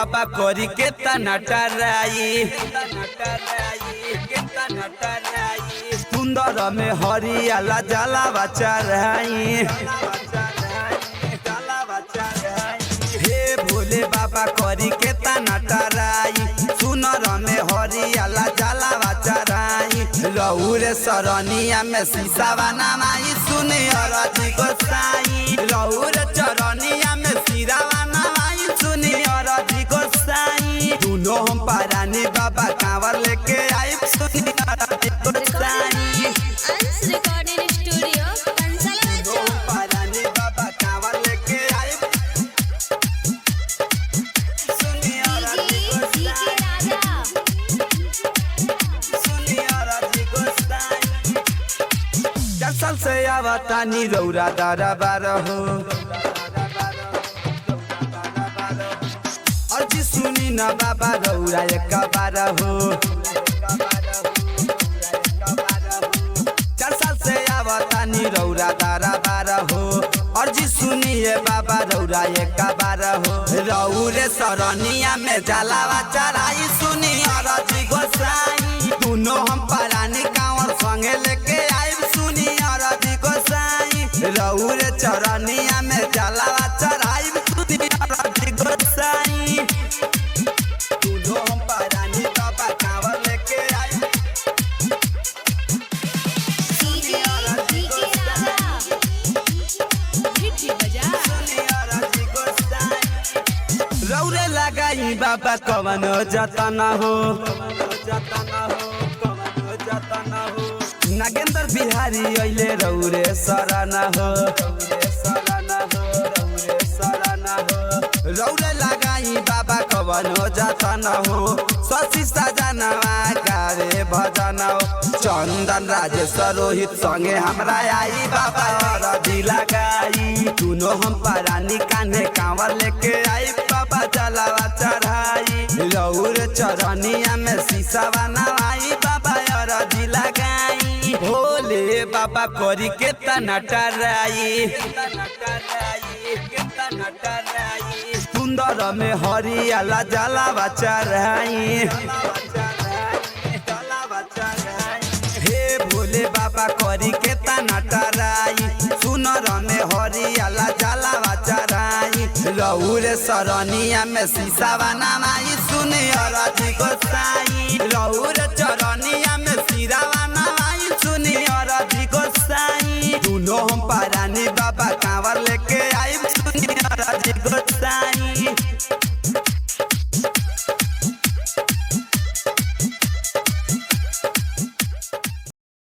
बाबा करी के तना टराई सुंदर में हरियाला जलावा चढ़ाई हे भोले बाबा करी के तना टराई सुनर में हरियाला जलावा चढ़ाई रउरे सरनिया में शीशावा नमाई सुनी अरजी गोसाई रउरे चरनिया में सिरावा नमाई सुनी अरजी गोसाई दुनो हम पारानी बाबा कांवर लेके आई सुनी अरजी गोसाई अंश रिकॉर्डिंग स्टूडियो कंसलगंज पारानी बाबा कांवर लेके आई सुनी अरजी डीजे राजा सुनी अरजी गोसाई चल से आवतानी रौरा दारा बार हो अर्जी सुनी न बाबा रौरा एक बार हो 4 साल से आवतानी रौरा दारा बार हो अर्जी सुनिए बाबा रौरा एक बार हो रौरे सरनिया में जलावा चढ़ाई सुनी अर्जी गोसाई दुनो हम परानी कांवर संगे लेके आई सुनी अर्जी गोसाई रौरे चरनिया में जलावा चढ़ाई सुनी अर्जी गोसाई दुनो हम परानी बाबा कांवर लेके आई डीजे राजा हिट बजा रौरे लगाई बाबा कवन जतन हो नागेंद्र बिहारी अइले रौरे शरण हो रौरे लगाई बाबा कवन जतन हो शशि सजनवा गावे भजन हो चंदन राजेश्वर रोहित संगे हमरा आई बाबा अरजी लगाई दुनो हम परानी कान्हे कांवर लेके आई बाबा जलावा चढ़ाई रौरे चरनिया में शीशावा नवाई बाबा अरजी लगाई भोले बाबा करी के तना टराई सुंदर में हरियाला जलावा चढ़ाई हे भोले बाबा करी के तना टराई सुनर में हरियाला जलावा चढ़ाई रउरे सरनिया में शीशावा नमाई सुनी अरजी गोसाई रउरे चरनिया